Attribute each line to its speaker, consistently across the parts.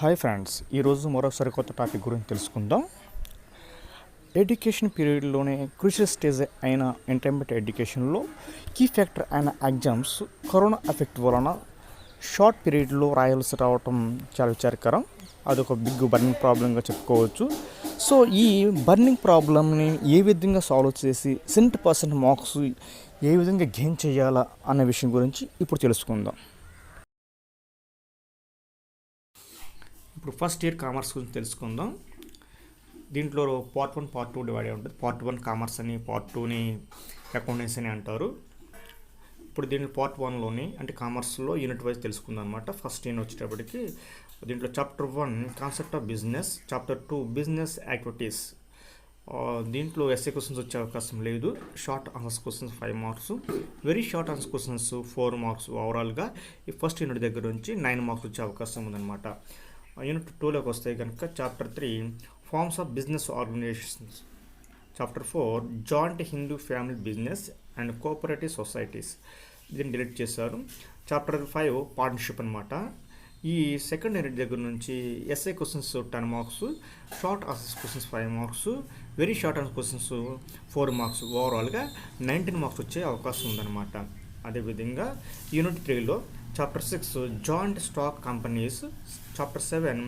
Speaker 1: Hi friends, ఈరోజు మరోసారి కొత్త టాపిక్ గురించి తెలుసుకుందాం. ఎడ్యుకేషన్ పీరియడ్లోనే క్రూషియల్ స్టేజ్ అయిన ఇంటర్మీడియట్ ఎడ్యుకేషన్లో కీ ఫ్యాక్టర్ అయిన ఎగ్జామ్స్ కరోనా ఎఫెక్ట్ వలన షార్ట్ పీరియడ్లో రాయాల్సి రావటం చాలా విచారకరం. అదొక బిగ్ బర్నింగ్ ప్రాబ్లంగా చెప్పుకోవచ్చు. సో ఈ బర్నింగ్ ప్రాబ్లమ్ని ఏ విధంగా సాల్వ్ చేసి 100% మార్క్స్ ఏ విధంగా గెయిన్ చేయాలా అనే విషయం గురించి ఇప్పుడు తెలుసుకుందాం. ఇప్పుడు ఫస్ట్ ఇయర్ కామర్స్ గురించి తెలుసుకుందాం. దీంట్లో పార్ట్ 1 పార్ట్ 2 డివైడ్ అయి ఉంటుంది. పార్ట్ 1 కామర్స్ అని, పార్ట్ 2ని అకౌంటెన్సీ అని అంటారు. ఇప్పుడు దీంట్లో పార్ట్ 1లోని అంటే కామర్స్లో యూనిట్ వైజ్ తెలుసుకుందాం అనమాట. ఫస్ట్ యూనిట్ వచ్చేటప్పటికి దీంట్లో chapter 1 concept of business, chapter 2 business activities. దీంట్లో ఎస్ఏ క్వశ్చన్స్ వచ్చే అవకాశం లేదు. Short answers questions 5 marks, very short answer questions 4 marks. ఓవరాల్గా ఈ ఫస్ట్ యూనిట్ దగ్గర నుంచి 9 మార్క్స్ వచ్చే అవకాశం ఉందన్నమాట. యూనిట్ 2లోకి వస్తే కనుక chapter 3 forms of business organisations, chapter 4 joint Hindu family business and cooperative societies, దీన్ని డిలీట్ చేశారు. చాప్టర్ 5 పార్ట్నర్షిప్ అనమాట. ఈ సెకండ్ యూనిట్ దగ్గర నుంచి S A questions 10 marks, short answers questions 5 marks, very short answer questions 4 marks. ఓవరాల్గా 19 మార్క్స్ వచ్చే అవకాశం ఉందన్నమాట. అదేవిధంగా యూనిట్ 3లో chapter 6 joint stock companies, chapter 7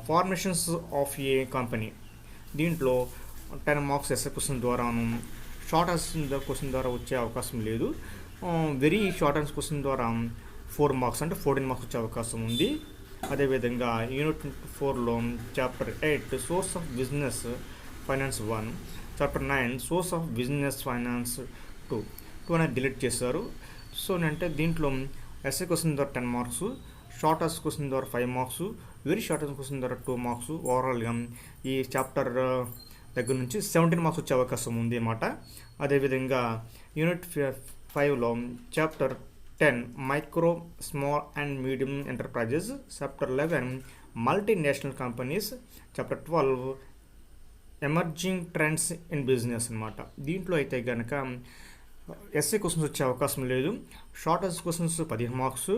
Speaker 1: formations of a company. దీంట్లో 10 మార్క్స్ ఎస్ఏ క్వశ్చన్ ద్వారాను, షార్ట్ ఆన్సర్ క్వశ్చన్ ద్వారా వచ్చే అవకాశం లేదు. వెరీ షార్ట్ ఆన్సర్ క్వశ్చన్ ద్వారా 4 మార్క్స్ అంటే 14 మార్క్స్ వచ్చే అవకాశం ఉంది. అదేవిధంగా యూనిట్ 4లో chapter 8 source of business finance 1, chapter 9 source of business finance 2 అనేది డిలీట్ చేశారు. సో అంటే దీంట్లో ఎస్ఏ క్వశ్చన్ ద్వారా 10 మార్క్స్, షార్ట్ ఆన్సర్ క్వశ్చన్ ద్వారా 5 marks, very short answer question ద్వారా 2 మార్క్స్. ఓవరాల్గా ఈ చాప్టర్ దగ్గర నుంచి 17 మార్క్స్ వచ్చే అవకాశం ఉంది అన్నమాట. అదేవిధంగా యూనిట్ 5లో chapter 10 micro small and medium enterprises, chapter 11 multinational companies, chapter 12 emerging trends in business అనమాట. దీంట్లో అయితే కనుక ఎస్ఏ క్వశ్చన్స్ వచ్చే అవకాశం లేదు. Short answer questions 15 marks,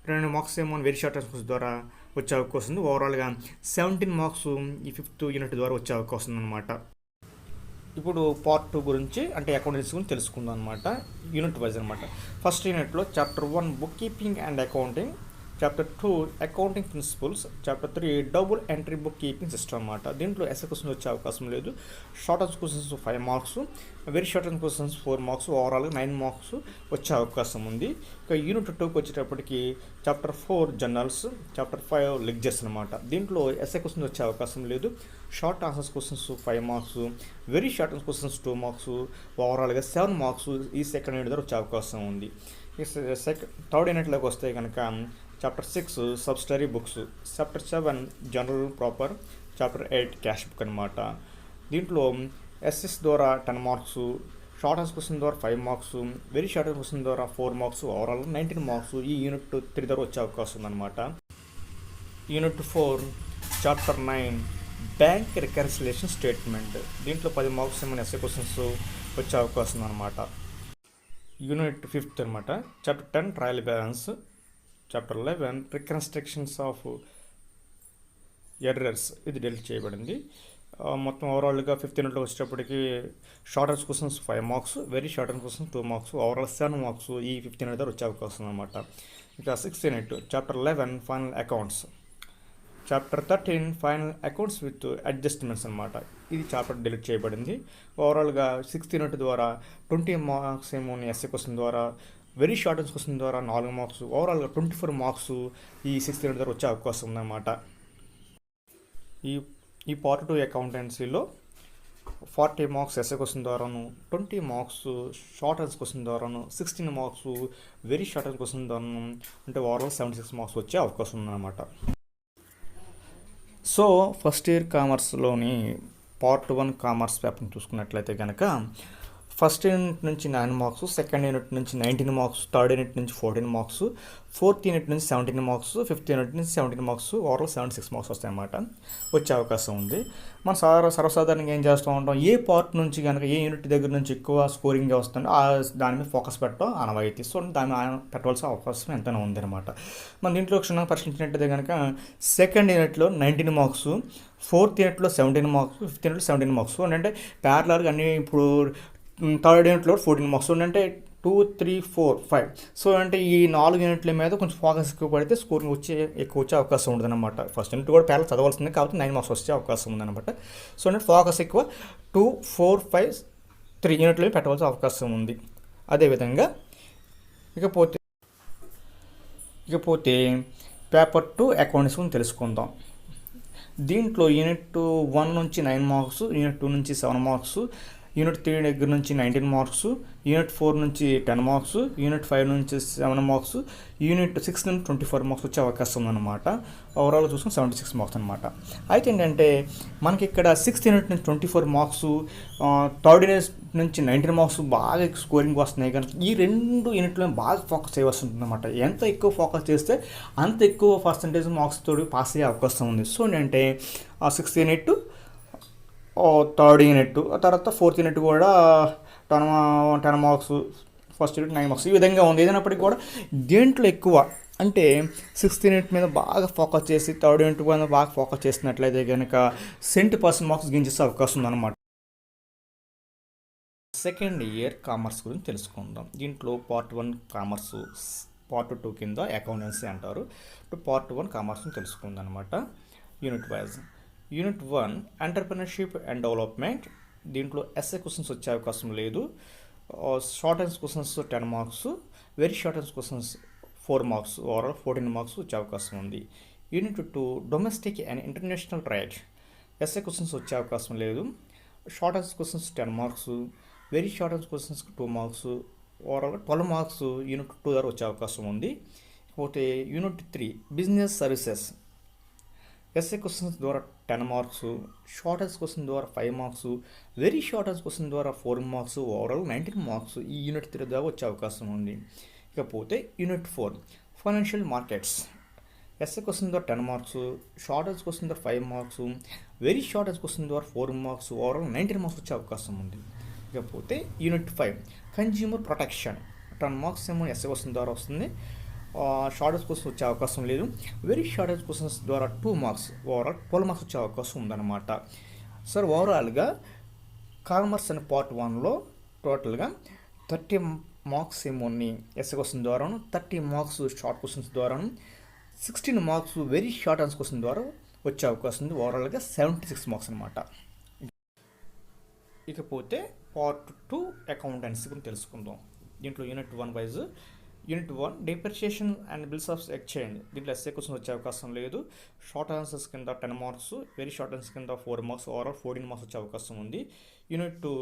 Speaker 1: 2 marks ఏమో వెరీ షార్ట్ ఆన్సర్ క్వశ్చన్స్ ద్వారా వచ్చే అవకాశం ఉంది. ఓవరాల్గా 17 మార్క్స్ ఈ 5th యూనిట్ ద్వారా వచ్చే అవకాశం ఉందన్నమాట. ఇప్పుడు పార్ట్ 2 గురించి అంటే అకౌంటెన్సీ గురించి తెలుసుకుందాం అనమాట. యూనిట్ వైజ్ అనమాట. ఫస్ట్ యూనిట్లో chapter 1 book keeping and accounting, chapter 2 accounting principles, chapter 3 double entry book keeping system అనమాట. దీంట్లో ఎస్ఏ క్వశ్చన్స్ వచ్చే అవకాశం లేదు. Short answer questions 5 marks, very short answer questions 4 marks. ఓవరాల్గా 9 మార్క్స్ వచ్చే అవకాశం ఉంది. ఇక యూనిట్ 2కి వచ్చేటప్పటికి చాప్టర్ 4 జర్నల్స్, చాప్టర్ 5 లెక్చర్స్ అనమాట. దీంట్లో ఎస్ఏ క్వశ్చన్స్ వచ్చే అవకాశం లేదు. Short answers questions 5 marks, very short answer questions 2 marks. ఓవరాల్గా 7 మార్క్స్ ఈ సెకండ్ యూనిట్ ద్వారా వచ్చే అవకాశం ఉంది. థర్డ్ యూనిట్లోకి వస్తే కనుక chapter 6 subsidiary books, chapter 7 journal proper, chapter 8 cash book అనమాట. దీంట్లో ఎస్ఎస్ ద్వారా 10 మార్క్స్, షార్ట్ ఆన్సర్ క్వశ్చన్ ద్వారా 5 marks, very short answer question ద్వారా 4 మార్క్స్. ఓవరాల్ 19 మార్క్స్ ఈ యూనిట్ 3 ద్వారా వచ్చే అవకాశం ఉందన్నమాట. Unit 4 chapter 9 bank reconciliation statement. దీంట్లో 10 మార్క్స్ ఏమైనా ఎస్ఏ క్వశ్చన్స్ వచ్చే అవకాశం ఉందన్నమాట. యూనిట్ 5th అనమాట. Chapter 10 trial balance, chapter 11 reconstructions of errors, ఇది డిలీట్ చేయబడింది. మొత్తం ఓవరాల్గా 5th యూనిట్లో వచ్చేటప్పటికి short answer questions 5 marks, very short answer questions 2 marks. Overall 7 marks ఈ 5th యూనిట్ దగ్గర వచ్చే అవకాశం అనమాట. ఇంకా 6th unit chapter 11 final accounts, chapter 13 final accounts with adjustments అనమాట. ఇది చాప్టర్ డిలీట్ చేయబడింది. ఓవరాల్గా 6th యూనిట్ ద్వారా 20 మార్క్స్ ఏమో ఎస్ఏ క్వశ్చన్ ద్వారా, వెరీ షార్ట్ ఆన్సర్ క్వశ్చన్ ద్వారా 4 మార్క్స్. ఓవరాల్గా 24 మార్క్స్ ఈ 6th యూనిట్ ద్వారా వచ్చే అవకాశం ఉందన్నమాట. ఈ పార్ట్ 2 అకౌంటెన్సీలో 40 మార్క్స్ ఎస్ఏ క్వశ్చన్ ద్వారాను, 20 మార్క్స్ షార్ట్ ఆన్సర్ క్వశ్చన్ ద్వారాను, 16 marks very short answer question ద్వారాను, అంటే ఓవరాల్ 76 మార్క్స్ వచ్చే అవకాశం ఉందన్నమాట. సో ఫస్ట్ ఇయర్ కామర్స్లోని పార్ట్ 1 కామర్స్ పేపర్ని చూసుకున్నట్లయితే కనుక ఫస్ట్ యూనిట్ నుంచి 9 మార్క్స్, సెకండ్ యూనిట్ నుంచి 19 మార్క్స్, థర్డ్ యూనిట్ నుంచి 14 మార్క్స్, ఫోర్త్ యూనిట్ నుంచి 17 మార్క్స్, ఫిఫ్త్ యూనిట్ నుంచి 17 మార్క్స్, ఓవరాల్ 76 మార్క్స్ వస్తాయన్నమాట. వచ్చే అవకాశం ఉంది. మనం సర్వసాధారణంగా ఏం చేస్తూ ఉంటాం, ఏ పార్ట్ నుంచి కనుక ఏ యూనిట్ దగ్గర నుంచి ఎక్కువ స్కోరింగ్ వస్తుందో దాని మీద ఫోకస్ పెట్టడం ఆనవాయితీ. సో దాన్ని పెట్టవలసిన అవకాశం ఎంతైనా ఉందన్నమాట. మనం దీంట్లో క్షుణ్ణంగా పరిశీలించినట్టయితే కనుక సెకండ్ యూనిట్లో 19 మార్క్స్, ఫోర్త్ యూనిట్లో 17 మార్క్స్, ఫిఫ్త్ యూనిట్లో 17 మార్క్స్. అంటే ప్యారలర్గా అన్ని ఇప్పుడు థర్డ్ యూనిట్లో 14 మార్క్స్ అంటే 2, 3, 4, 5. సో అంటే ఈ 4 యూనిట్ల మీద కొంచెం ఫోకస్ ఎక్కువ పడితే స్కోరింగ్ ఎక్కువ వచ్చే అవకాశం ఉంటుందన్నమాట. ఫస్ట్ యూనిట్ కూడా పేర్లు చదవాల్సింది కాబట్టి 9 మార్క్స్ వచ్చే అవకాశం ఉందన్నమాట. సో అంటే ఫోకస్ ఎక్కువ 2, 4, 5, 3 యూనిట్లు పెట్టవలసిన అవకాశం ఉంది. అదేవిధంగా ఇకపోతే పేపర్ 2 అకౌంట్స్ గురించి తెలుసుకుందాం. దీంట్లో యూనిట్ 1 నుంచి 9 మార్క్స్, యూనిట్ 2 నుంచి 7 మార్క్స్, యూనిట్ 3 దగ్గర నుంచి 19 మార్క్స్, యూనిట్ 4 నుంచి 10 మార్క్స్, యూనిట్ 5 నుంచి 7 మార్క్స్, యూనిట్ 6 నుంచి 24 మార్క్స్ వచ్చే అవకాశం ఉందన్నమాట. ఓవరాల్ చూసుకుని 76 మార్క్స్ అనమాట. అయితే ఏంటంటే మనకి ఇక్కడ 6th యూనిట్ నుంచి 24 మార్క్స్, థర్డ్ యూనిట్ నుంచి 19 మార్క్స్ బాగా స్కోరింగ్ వస్తున్నాయి. కనుక ఈ 2 యూనిట్లో బాగా ఫోకస్ చేయవలసి ఉంటుంది అనమాట. ఎంత ఎక్కువ ఫోకస్ చేస్తే అంత ఎక్కువ పర్సంటేజ్ మార్క్స్ తోటి పాస్ అయ్యే అవకాశం ఉంది. సో ఏంటంటే 6th యూనిట్, థర్డ్ యూనిట్, తర్వాత ఫోర్త్ యూనిట్ కూడా 10 మార్క్స్, ఫస్ట్ యూనిట్ 9 మార్క్స్, ఈ విధంగా ఉంది. ఏదైనప్పటికీ కూడా దేంట్లో ఎక్కువ అంటే 6th యూనిట్ మీద బాగా ఫోకస్ చేసి థర్డ్ యూనిట్ మీద బాగా ఫోకస్ చేసినట్లయితే కనుక 70% మార్క్స్ గెలిచేసే అవకాశం ఉందన్నమాట. సెకండ్ ఇయర్ కామర్స్ గురించి తెలుసుకుందాం. దీంట్లో పార్ట్ 1 కామర్స్, పార్ట్ 2 కింద అకౌంటెన్సీ అంటారు. ఇప్పుడు పార్ట్ 1 కామర్స్ని తెలుసుకుందాం అనమాట. Unit wise unit 1 entrepreneurship and development. దీంట్లో ఎస్ఏ క్వశ్చన్స్ వచ్చే అవకాశం లేదు. Short answer questions 10 marks, very short answer questions 4 marks, overall 14 marks వచ్చే అవకాశం ఉంది. Unit 2 domestic and international trade. SA questions వచ్చే అవకాశం లేదు. Short answer questions 10 marks, very short answer questions 2 marks, ఓవరాల్గా 12 మార్క్స్ యూనిట్ 2 ద్వారా వచ్చే అవకాశం ఉంది. పోతే unit 3 business services. SA questions ద్వారా 10 మార్క్స్, షార్ట్ ఆన్సర్ క్వశ్చన్ ద్వారా 5 marks, very short answer question ద్వారా 4 మార్క్స్, ఓవరాల్ 19 మార్క్స్ ఈ యూనిట్ 3 ద్వారా వచ్చే అవకాశం ఉంది. ఇకపోతే unit 4 financial markets. SA question ద్వారా 10 మార్క్స్, షార్ట్ ఆన్సర్ క్వశ్చన్ ద్వారా 5 marks, very short answer question ద్వారా 4 మార్క్స్, ఓవరాల్ 19 మార్క్స్ వచ్చే అవకాశం ఉంది. ఇకపోతే యూనిట్ 5 కన్జ్యూమర్ ప్రొటెక్షన్. 10 మార్క్స్ ఏమో ఎస్ఏ క్వశ్చన్ ద్వారా వస్తుంది. షార్ట్ ఆన్సర్ క్వశ్చన్స్ వచ్చే అవకాశం లేదు. వెరీ షార్ట్ ఆన్సర్ క్వశ్చన్స్ ద్వారా 2 మార్క్స్, ఓవరాల్ 12 మార్క్స్ వచ్చే అవకాశం ఉందన్నమాట. సార్ ఓవరాల్గా కామర్స్ అనే పార్ట్ 1లో టోటల్గా 30 మార్క్స్ ఏమోని ఎస్ఏ క్వశ్చన్ ద్వారాను, 30 మార్క్స్ షార్ట్ క్వశ్చన్స్ ద్వారాను, 16 marks very short answer question ద్వారా వచ్చే అవకాశం ఉంది. ఓవరాల్గా 76 మార్క్స్ అనమాట. ఇకపోతే పార్ట్ 2 అకౌంటెన్సీ గురించి తెలుసుకుందాం. దీంట్లో unit 1 wise unit 1 depreciation and bills of exchange. దీంట్లో ఎస్ఏ క్వశ్చన్ వచ్చే అవకాశం లేదు. షార్ట్ ఆన్సర్స్ కింద 10 మార్క్స్, వెరీ షార్ట్ ఆన్సర్స్ కింద 4 మార్క్స్, ఓవరాల్ 14 మార్క్స్ వచ్చే అవకాశం ఉంది. Unit 2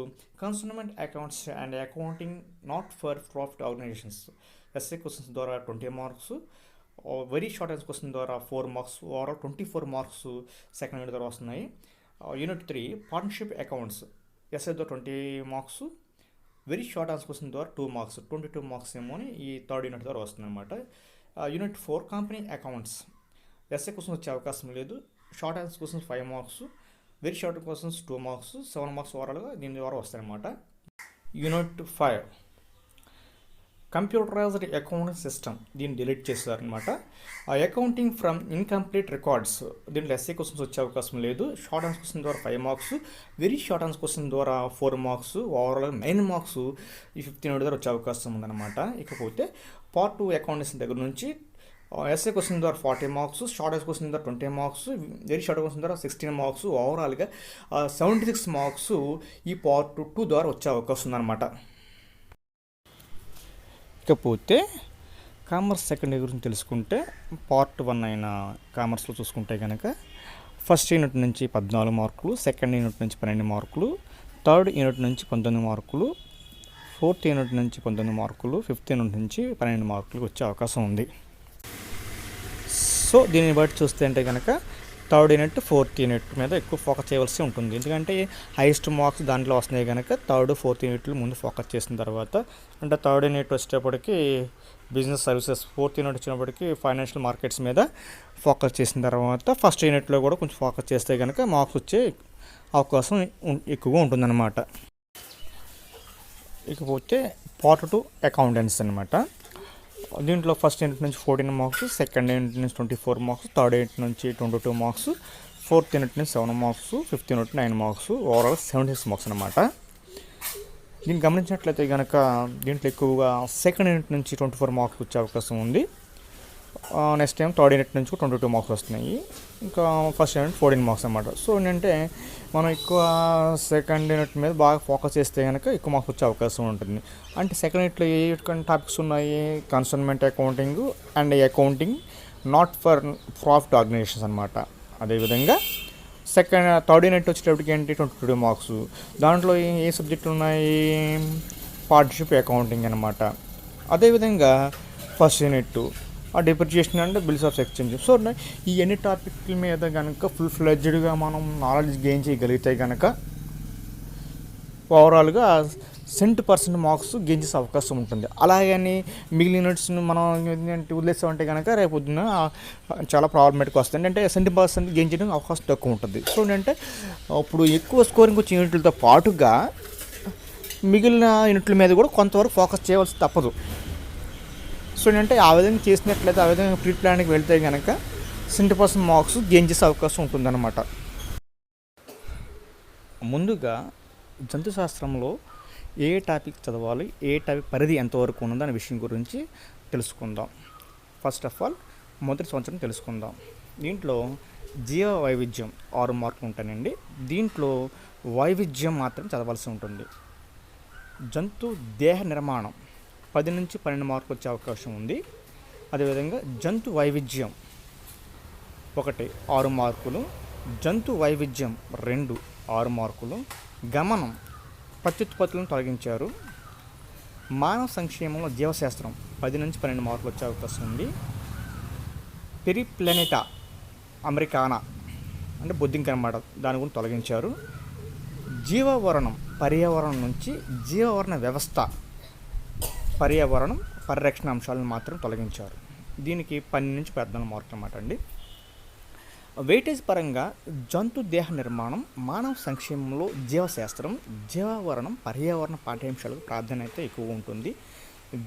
Speaker 1: consultant accounts and accounting not for profit organisations. SA questions ద్వారా 20 marks, very short answer question ద్వారా 4 marks, overall 24 marks second unit ద్వారా వస్తున్నాయి. Unit 3 partnership accounts. ఎస్ఏ ద్వారా 20 marks, very short answer question ద్వారా 2 marks, 22 marks ఏమో ఈ third unit ద్వారా వస్తుందన్నమాట. Unit 4 company accounts. SA question వచ్చే అవకాశం లేదు. Short answer questions 5 marks, very short questions 2 marks, 7 marks ఓవరాల్గా దీని ద్వారా వస్తాయన్నమాట. Unit 5 computerised accounting system. దీన్ని డిలీట్ చేశారనమాట. Accounting from incomplete records. దీంట్లో ఎస్ఏ క్వశ్చన్స్ వచ్చే అవకాశం లేదు. షార్ట్ ఆన్సర్ క్వశ్చన్ ద్వారా 5 marks, very short answer question ద్వారా 4 మార్క్స్, ఓవరాల్ 9 మార్క్స్ ఈ 15 ద్వారా వచ్చే అవకాశం ఉందన్నమాట. ఇకపోతే పార్ట్ 2 అకౌంటెన్సీ దగ్గర నుంచి ఎస్ఏ క్వశ్చన్ ద్వారా 40 మార్క్స్, షార్ట్ ఆన్సర్ క్వశ్చన్ ద్వారా 20 మార్క్స్, వెరీ షార్ట్ క్వశ్చన్ ద్వారా 16 మార్క్స్, ఓవరాల్గా 76 మార్క్స్ ఈ పార్ట్ 2 ద్వారా వచ్చే అవకాశం ఉందన్నమాట. ఇకపోతే కామర్స్ సెకండ్ ఇయర్ గురించి తెలుసుకుంటే పార్ట్ 1 అయిన కామర్స్లో చూసుకుంటే కనుక ఫస్ట్ యూనిట్ నుంచి 14 మార్కులు, సెకండ్ యూనిట్ నుంచి 12 మార్కులు, థర్డ్ యూనిట్ నుంచి 19 మార్కులు, ఫోర్త్ యూనిట్ నుంచి 19 మార్కులు, ఫిఫ్త్ యూనిట్ నుంచి 12 మార్కులు వచ్చే అవకాశం ఉంది. సో దీన్ని బట్టి చూస్తే అంటే కనుక థర్డ్ యూనిట్ ఫోర్త్ యూనిట్ మీద ఎక్కువ ఫోకస్ చేయవలసి ఉంటుంది. ఎందుకంటే హైయెస్ట్ మార్క్స్ దాంట్లో వస్తున్నాయి కనుక థర్డ్ ఫోర్త్ యూనిట్లు ముందు ఫోకస్ చేసిన తర్వాత, అంటే థర్డ్ యూనిట్ వచ్చేటప్పటికి బిజినెస్ సర్వీసెస్, ఫోర్త్ యూనిట్ వచ్చినప్పటికి ఫైనాన్షియల్ మార్కెట్స్ మీద ఫోకస్ చేసిన తర్వాత ఫస్ట్ యూనిట్లో కూడా కొంచెం ఫోకస్ చేస్తే కనుక మార్క్స్ వచ్చే అవకాశం ఎక్కువగా ఉంటుందన్నమాట. ఇకపోతే పార్ట్ 2 అకౌంటెన్స్ అనమాట. దీంట్లో ఫస్ట్ యూనిట్ నుంచి 14 మార్క్స్, సెకండ్ యూనిట్ నుంచి 24 మార్క్స్, థర్డ్ యూనిట్ నుంచి 22 మార్క్స్, ఫోర్త్ యూనిట్ నుంచి 7 marks, fifth unit 9 marks, overall 76 marks అనమాట. దీన్ని గమనించినట్లయితే కనుక దీంట్లో ఎక్కువగా సెకండ్ యూనిట్ నుంచి 24 మార్క్స్ వచ్చే అవకాశం ఉంది. నెక్స్ట్ టైం థర్డ్ యూనిట్ నుంచి 22 మార్క్స్ వస్తున్నాయి. ఇంకా ఫస్ట్ యూనిట్ 14 మార్క్స్ అనమాట. సో ఏంటంటే మనం ఎక్కువ సెకండ్ యూనిట్ మీద బాగా ఫోకస్ చేస్తే కనుక ఎక్కువ మార్క్స్ వచ్చే అవకాశం ఉంటుంది. అంటే సెకండ్ యూనిట్లో ఏ టాపిక్స్ ఉన్నాయి? Consultant accounting and accounting not for profit organisations అనమాట. అదేవిధంగా థర్డ్ యూనిట్ వచ్చేటప్పటికి ఏంటి 22 మార్క్స్. దాంట్లో ఏ సబ్జెక్టులు ఉన్నాయి? పార్ట్నర్షిప్ అకౌంటింగ్ అనమాట. అదేవిధంగా first unit depreciation and bills of exchange. So ఈ అన్ని టాపిక్ల మీద కనుక ఫుల్ ఫ్లెడ్జ్డ్గా మనం నాలెడ్జ్ గెయిన్ చేయగలిగితే కనుక ఓవరాల్గా 70% మార్క్స్ గెయిన్ చేసే అవకాశం ఉంటుంది. అలాగని మిగిలిన యూనిట్స్ని మనం వదిలేస్తామంటే కనుక రేపొద్దున చాలా ప్రాబ్లమేటిక్ వస్తుంది. అంటే 70% గెయిన్ చేయడానికి అవకాశం తక్కువ ఉంటుంది. సో ఏంటంటే ఇప్పుడు ఎక్కువ స్కోరింగ్ వచ్చిన యూనిట్లతో పాటుగా మిగిలిన యూనిట్ల మీద కూడా కొంతవరకు ఫోకస్ చేయవలసి తప్పదు. సో ఏంటంటే ఆ విధంగా చేసినట్లయితే, ఆ విధంగా ప్రీ ప్లాన్కి వెళ్తే కనుక 70% మార్క్స్ గెయిన్ చేసే అవకాశం ఉంటుందన్నమాట. ముందుగా జంతుశాస్త్రంలో ఏ టాపిక్ చదవాలి, ఏ టాపిక్ పరిధి ఎంతవరకు ఉన్నది అనే విషయం గురించి తెలుసుకుందాం. ఫస్ట్ ఆఫ్ ఆల్ మొదటి సంవత్సరం తెలుసుకుందాం. దీంట్లో జీవ వైవిధ్యం 6 మార్కులు ఉంటాయండి. దీంట్లో వైవిధ్యం మాత్రం చదవాల్సి ఉంటుంది. జంతు దేహ నిర్మాణం 10 నుంచి 12 మార్కులు వచ్చే అవకాశం ఉంది. అదేవిధంగా జంతు వైవిధ్యం 1 6 మార్కులు, జంతు వైవిధ్యం 2 6 మార్కులు, గమనం ప్రత్యుత్పత్తులను తొలగించారు. మానవ సంక్షేమంలో జీవశాస్త్రం 10 నుంచి 12 మార్కులు వచ్చే అవకాశం ఉంది. పెరిప్లానెటా అమెరికానా అంటే బొద్దింక అన్నమాట, దాని గురించి తొలగించారు. జీవవరణం పర్యావరణం నుంచి జీవవరణ వ్యవస్థ పర్యావరణం పరిరక్షణ అంశాలను మాత్రం తొలగించారు. దీనికి 12 నుంచి 14 మార్కులు అన్నమాట అండి. వెయిటేజ్ పరంగా జంతు దేహ నిర్మాణం, మానవ సంక్షేమంలో జీవశాస్త్రం, జీవవరణం, పర్యావరణ పాఠ్యాంశాలకు ప్రాధాన్యత ఎక్కువ ఉంటుంది.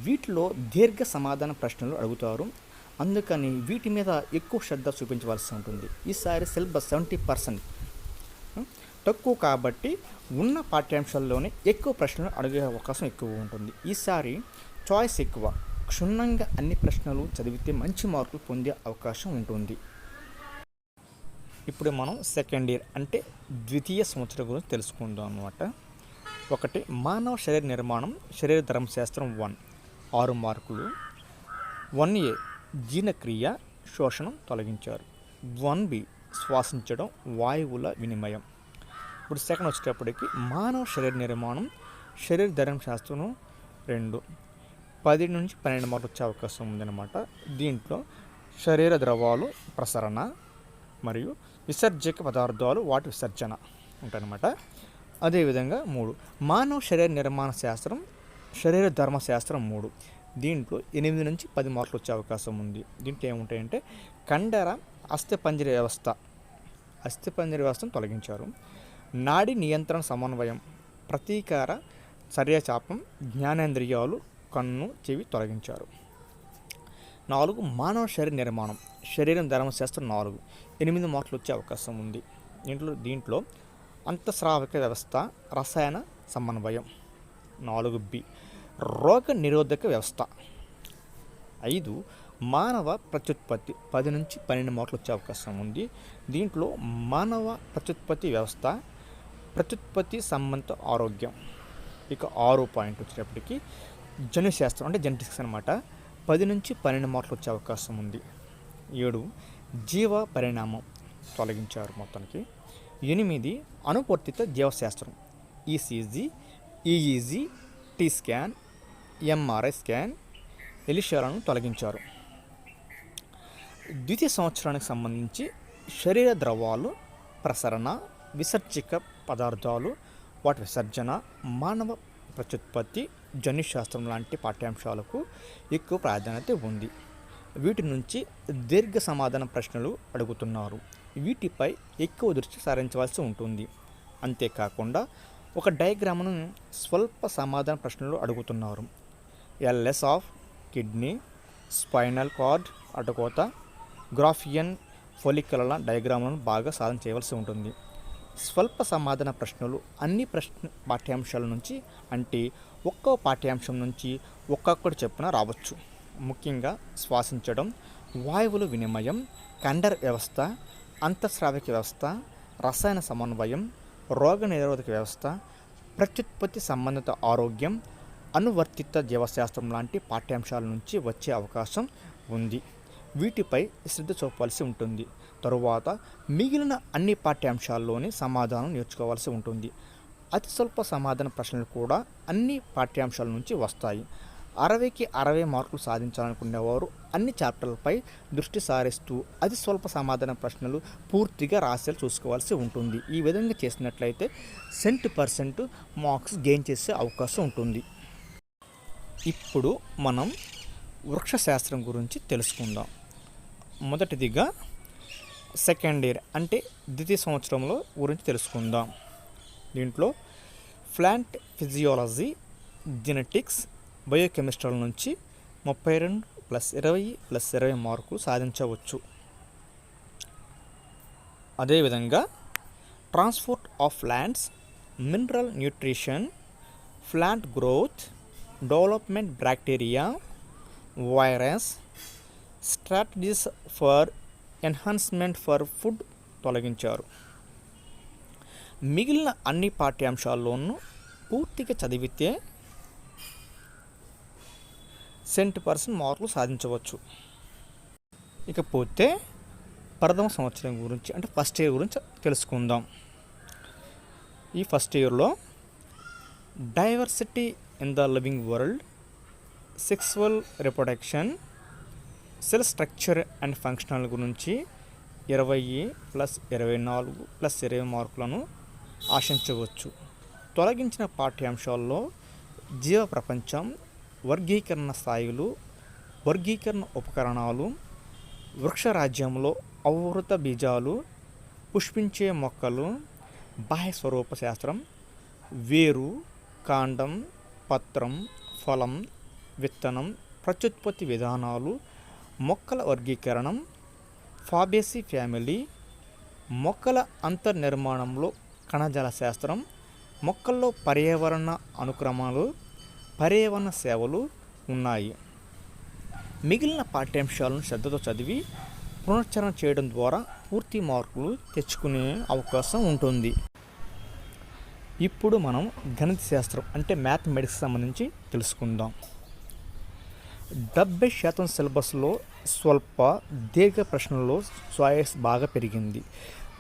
Speaker 1: వీటిలో దీర్ఘ సమాధాన ప్రశ్నలు అడుగుతారు. అందుకని వీటి మీద ఎక్కువ శ్రద్ధ చూపించవలసి ఉంటుంది. ఈసారి సిలబస్ 70% తక్కువ కాబట్టి ఉన్న పాఠ్యాంశాల్లోనే ఎక్కువ ప్రశ్నలు అడిగే అవకాశం ఎక్కువ ఉంటుంది. ఈసారి చాయిస్ ఎక్కువ, క్షుణ్ణంగా అన్ని ప్రశ్నలు చదివితే మంచి మార్కులు పొందే అవకాశం ఉంటుంది. ఇప్పుడు మనం సెకండ్ ఇయర్ అంటే ద్వితీయ సంవత్సరం గురించి తెలుసుకుందాం అన్నమాట. 1 మానవ శరీర నిర్మాణం, శరీర ధర్మశాస్త్రం 1 6 మార్కులు. 1A జీర్ణక్రియ, శోషణం తొలగించారు. 1B శ్వాసించడం, వాయువుల వినిమయం. ఇప్పుడు సెకండ్ వచ్చేటప్పటికి మానవ శరీర నిర్మాణం, శరీర ధర్మశాస్త్రం 2 10 నుంచి 12 మార్కులు వచ్చే అవకాశం ఉందన్నమాట. దీంట్లో శరీర ద్రవాలు ప్రసరణ మరియు విసర్జక పదార్థాలు వాటి విసర్జన ఉంటాయన్నమాట. అదేవిధంగా 3 మానవ శరీర నిర్మాణ శాస్త్రం, శరీర ధర్మశాస్త్రం 3 దీంట్లో 8 నుంచి 10 మార్కులు వచ్చే అవకాశం ఉంది. దీంట్లో ఏముంటాయంటే కండర అస్థిపంజర వ్యవస్థను తొలగించారు. నాడి నియంత్రణ సమన్వయం, ప్రతీకార చర్యచాపం, జ్ఞానేంద్రియాలు, కన్ను చెవి తొలగించారు. 4 మానవ శరీర నిర్మాణం, శరీరం ధర్మశాస్త్రం 4 8 మార్కులు వచ్చే అవకాశం ఉంది. దీంట్లో అంతఃస్రావక వ్యవస్థ, రసాయన సమన్వయం. 4B రోగ నిరోధక వ్యవస్థ. 5 మానవ ప్రత్యుత్పత్తి 10 నుంచి 12 మార్కులు వచ్చే అవకాశం ఉంది. దీంట్లో మానవ ప్రత్యుత్పత్తి వ్యవస్థ, ప్రత్యుత్పత్తి సంబంధిత ఆరోగ్యం. ఇక 6 పాయింట్ వచ్చేటప్పటికి జన్యుశాస్త్రం అంటే జెనెటిక్స్ అనమాట. 10 నుంచి 12 మార్కులు వచ్చే అవకాశం ఉంది. 7 జీవ పరిణామం తొలగించారు మొత్తానికి. 8 అనువర్తిత జీవశాస్త్రం, E C G, E E G, T scan, M R I scan, ఎలిషాలను తొలగించారు. ద్వితీయ సంవత్సరానికి సంబంధించి శరీర ద్రవాలు, ప్రసరణ, విసర్జిక పదార్థాలు, వాటి విసర్జన, మానవ ప్రత్యుత్పత్తి, జన్యుశాస్త్రం లాంటి పాఠ్యాంశాలకు ఎక్కువ ప్రాధాన్యత ఉంది. వీటి నుంచి దీర్ఘ సమాధాన ప్రశ్నలు అడుగుతున్నారు. వీటిపై ఎక్కువ దృష్టి సారించవలసి ఉంటుంది. అంతేకాకుండా ఒక డయాగ్రామ్ను స్వల్ప సమాధాన ప్రశ్నలు అడుగుతున్నారు. L S of kidney, spinal cord అడ్డుకోత, గ్రాఫియన్ ఫొలిక్యులర్ డయాగ్రామ్లను బాగా సాధన చేయవలసి ఉంటుంది. స్వల్ప సమాధాన ప్రశ్నలు అన్ని పాఠ్యాంశాల నుంచి అంటే ఒక్కో పాఠ్యాంశం నుంచి ఒక్కొక్కటి చెప్పున రావచ్చు. ముఖ్యంగా శ్వాసించడం, వాయువుల వినిమయం, కండర వ్యవస్థ, అంతఃస్రావిక వ్యవస్థ, రసాయన సమన్వయం, రోగనిరోధక వ్యవస్థ, ప్రత్యుత్పత్తి సంబంధిత ఆరోగ్యం, అనువర్తిత జీవశాస్త్రం లాంటి పాఠ్యాంశాల నుంచి వచ్చే అవకాశం ఉంది. వీటిపై శ్రద్ధ చూపవలసి ఉంటుంది. తరువాత మిగిలిన అన్ని పాఠ్యాంశాల్లోని సమాధానం నేర్చుకోవాల్సి ఉంటుంది. అతి స్వల్ప సమాధాన ప్రశ్నలు కూడా అన్ని పాఠ్యాంశాల నుంచి వస్తాయి. 60కి 60 మార్కులు సాధించాలనుకునేవారు అన్ని చాప్టర్లపై దృష్టి సారిస్తూ అతి స్వల్ప సమాధాన ప్రశ్నలు పూర్తిగా రాసేలా చూసుకోవాల్సి ఉంటుంది. ఈ విధంగా చేసినట్లయితే 100% మార్క్స్ గెయిన్ చేసే అవకాశం ఉంటుంది. ఇప్పుడు మనం వృక్షశాస్త్రం గురించి తెలుసుకుందాం. మొదటిదిగా సెకండ్ ఇయర్ అంటే ద్వితీయ సంవత్సరంలో గురించి తెలుసుకుందాం. దీంట్లో ప్లాంట్ ఫిజియాలజీ, జెనెటిక్స్, బయోకెమిస్ట్రీల నుంచి 32+20+20 మార్కులు సాధించవచ్చు. అదేవిధంగా transport of plants, mineral nutrition, plant growth, development, bacteria, virus, strategies for enhancement for food తొలగించారు. మిగిలిన అన్ని పాఠ్యాంశాల్లోనూ పూర్తిగా చదివితే 100% మార్కులు సాధించవచ్చు. ఇకపోతే ప్రథమ సంవత్సరం గురించి అంటే ఫస్ట్ ఇయర్ గురించి తెలుసుకుందాం. ఈ ఫస్ట్ ఇయర్లో diversity in the living world, sexual reproduction, cell structure and functional గురించి 20+24+20 మార్కులను ఆశించవచ్చు. తొలగించిన పాఠ్యాంశాల్లో జీవ ప్రపంచం, వర్గీకరణ స్థాయిలు, వర్గీకరణ ఉపకరణాలు, వృక్షరాజ్యంలో అవృత బీజాలు, పుష్పించే మొక్కలు, బాహ్య స్వరూప శాస్త్రం, వేరు, కాండం, పత్రం, ఫలం, విత్తనం, ప్రత్యుత్పత్తి విధానాలు, మొక్కల వర్గీకరణం, ఫాబేసి ఫ్యామిలీ, మొక్కల అంతర్నిర్మాణంలో కణజాల శాస్త్రం, మొక్కల్లో పర్యావరణ అనుక్రమాలు, పర్యావరణ సేవలు ఉన్నాయి. మిగిలిన పాఠ్యాంశాలను శ్రద్ధతో చదివి పునశ్చరణ చేయడం ద్వారా పూర్తి మార్కులు తెచ్చుకునే అవకాశం ఉంటుంది. ఇప్పుడు మనం గణిత శాస్త్రం అంటే మ్యాథమెటిక్స్ సంబంధించి తెలుసుకుందాం. 70% సిలబస్లో స్వల్ప దీర్ఘ ప్రశ్నల్లో చాయిస్ బాగా పెరిగింది.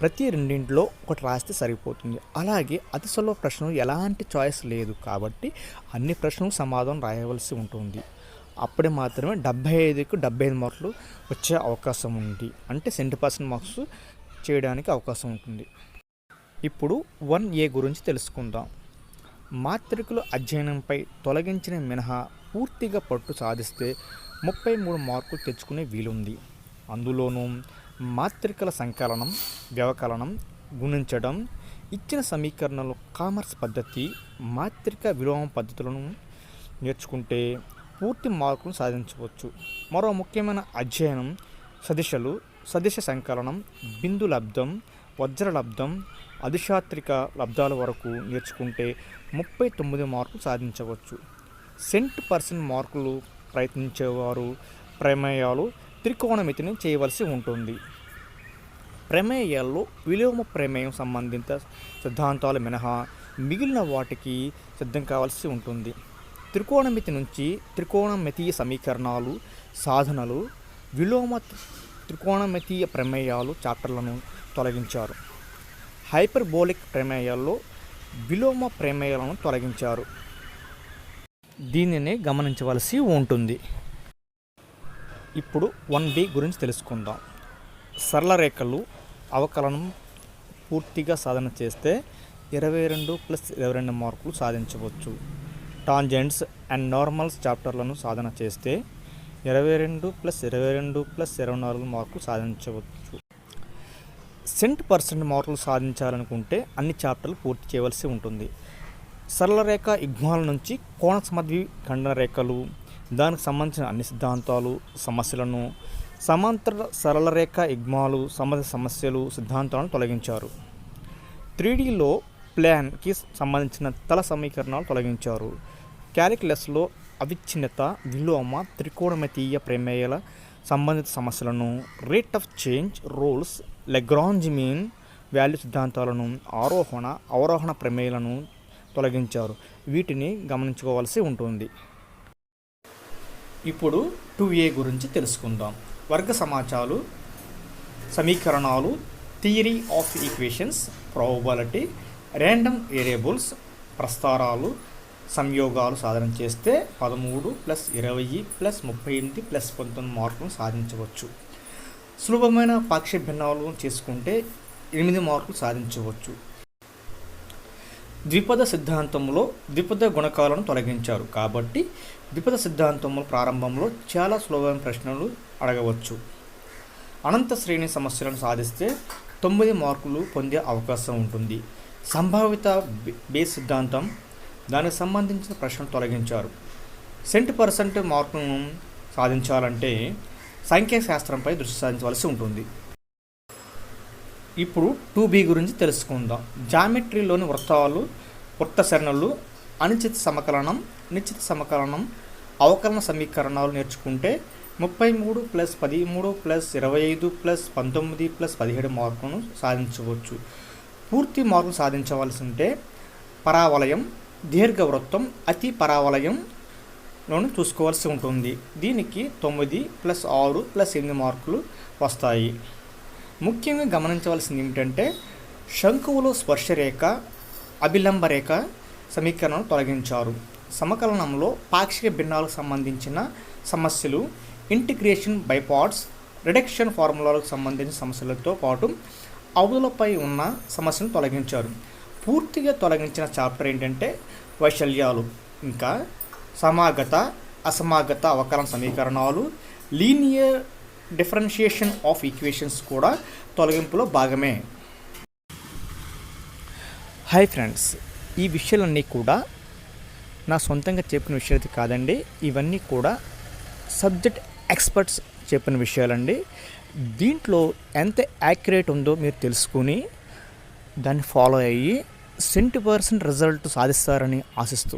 Speaker 1: ప్రతి రెండింటిలో ఒకటి రాస్తే సరిపోతుంది. అలాగే అతి సులభ ప్రశ్నలు ఎలాంటి చాయిస్ లేదు కాబట్టి అన్ని ప్రశ్నలకు సమాధానం రాయవలసి ఉంటుంది. అప్పుడే మాత్రమే 75కి 75 మార్కులు వచ్చే అవకాశం ఉంది. అంటే 100% మార్క్స్ చేయడానికి అవకాశం ఉంటుంది. ఇప్పుడు 1A గురించి తెలుసుకుందాం. మాత్రికల అధ్యయనంపై తొలగించిన మినహా పూర్తిగా పట్టు సాధిస్తే 33 మార్కులు తెచ్చుకునే వీలుంది. అందులోనూ మాత్రికల సంకలనం, వ్యవకలనం, గుణించడం, ఇచ్చిన సమీకరణలు, కామర్స్ పద్ధతి, మాత్రిక విలోమ పద్ధతులను నేర్చుకుంటే పూర్తి మార్కులు సాధించవచ్చు. మరో ముఖ్యమైన అధ్యయనం సదిశలు, సదిశ సంకలనం, బిందు లబ్ధం, వజ్ర లబ్ధం, అధిశాత్రిక లబ్ధాల వరకు నేర్చుకుంటే 39 మార్కులు సాధించవచ్చు. 100% మార్కులు ప్రయత్నించేవారు ప్రమేయాలు, త్రికోణమితిని చేయవలసి ఉంటుంది. ప్రమేయాల్లో విలోమ ప్రమేయం సంబంధిత సిద్ధాంతాలు మినహా మిగిలిన వాటికి సిద్ధం కావాల్సి ఉంటుంది. త్రికోణమితి నుంచి త్రికోణమితీయ సమీకరణాలు, సాధనలు, విలోమ త్రికోణమితీయ ప్రమేయాలు చాప్టర్లను తొలగించారు. హైపర్బోలిక్ ప్రమేయాల్లో విలోమ ప్రమేయాలను తొలగించారు. దీనినే గమనించవలసి ఉంటుంది. ఇప్పుడు 1B గురించి తెలుసుకుందాం. సరళ రేఖలు, అవకలనం పూర్తిగా సాధన చేస్తే 22+22 మార్కులు సాధించవచ్చు. టాంజెంట్స్ అండ్ నార్మల్స్ చాప్టర్లను సాధన చేస్తే 22+22+24 మార్కులు సాధించవచ్చు. సెంట్ పర్సెంట్ మార్కులు సాధించాలనుకుంటే అన్ని చాప్టర్లు పూర్తి చేయవలసి ఉంటుంది. సరళ రేఖ యుగ్మాల నుంచి కోణ సమద్వి ఖండన రేఖలు, దానికి సంబంధించిన అన్ని సిద్ధాంతాలు, సమస్యలను, సమాంతర సరళ రేఖ యుగ్మాలు, సమస్యలు, సిద్ధాంతాలను తొలగించారు. 3Dలో ప్లాన్కి సంబంధించిన తల సమీకరణాలు తొలగించారు. క్యాలిక్యులస్లో అవిచ్ఛిన్నత, విలోమ, త్రికోణమితీయ ప్రమేయాల సంబంధిత సమస్యలను, rate of change rules, Lagrange mean value సిద్ధాంతాలను, ఆరోహణ అవరోహణ ప్రమేయాలను తొలగించారు. వీటిని గమనించుకోవాల్సి ఉంటుంది. ఇప్పుడు 2A గురించి తెలుసుకుందాం. వర్గ సమాచారాలు, సమీకరణాలు, theory of equations, probability, random variables, ప్రస్తారాలు, సంయోగాలు సాధన చేస్తే 13+20+38+19 మార్కులను సాధించవచ్చు. సులభమైన పాక్షిక భిన్నాలు చేసుకుంటే 8 మార్కులు సాధించవచ్చు. ద్విపద సిద్ధాంతంలో ద్విపద గుణకాలను తొలగించారు కాబట్టి ద్విపద సిద్ధాంతంలో ప్రారంభంలో చాలా సులభమైన ప్రశ్నలు అడగవచ్చు. అనంత శ్రేణి సమస్యలను సాధిస్తే 9 మార్కులు పొందే అవకాశం ఉంటుంది. సంభావిత బేస్ సిద్ధాంతం, దానికి సంబంధించిన ప్రశ్నలు తొలగించారు. సెంట్ పర్సెంట్ మార్కులను సాధించాలంటే సంఖ్యాశాస్త్రంపై దృష్టి సాధించవలసి ఉంటుంది. ఇప్పుడు 2B గురించి తెలుసుకుందాం. జామెట్రీలోని వృత్తాలు, వృత్త సరణులు, అనిశ్చిత సమకలనం, నిశ్చిత సమకలనం, అవకలన సమీకరణాలు నేర్చుకుంటే 33+13+25+19+17 మార్కులను సాధించవచ్చు. పూర్తి మార్కులు సాధించవలసి ఉంటే పరావలయం, దీర్ఘవృత్తం, అతి పరావలయంలోను చూసుకోవాల్సి ఉంటుంది. దీనికి 9+6+8 మార్కులు వస్తాయి. ముఖ్యంగా గమనించవలసింది ఏమిటంటే శంకువులో స్పర్శరేఖ, అభిలంబ రేఖ సమీకరణను తొలగించారు. సమకలనంలో పాక్షిక భిన్నాలకు సంబంధించిన సమస్యలు, ఇంటిగ్రేషన్ బై పార్ట్స్, రిడక్షన్ ఫార్ములాలకు సంబంధించిన సమస్యలతో పాటు అవధులపై ఉన్న సమస్యలను తొలగించారు. పూర్తిగా తొలగించిన చాప్టర్ ఏంటంటే వైశాల్యాలు, ఇంకా సమాగత, అసమాగత అవకలన సమీకరణాలు, లీనియర్ డిఫరెన్షియేషన్ ఆఫ్ ఈక్వేషన్స్ కూడా తొలగింపులో భాగమే. హాయ్ ఫ్రెండ్స్, ఈ విషయాలన్నీ కూడా నా సొంతంగా చెప్పిన విషయాలు కాదండి. ఇవన్నీ కూడా సబ్జెక్ట్ ఎక్స్పర్ట్స్ చెప్పిన విషయాలండి. దీంట్లో ఎంత యాక్యురేట్ ఉందో మీరు తెలుసుకుని దాన్ని ఫాలో అయ్యి 100% రిజల్ట్ సాధిస్తారని ఆశిస్తూ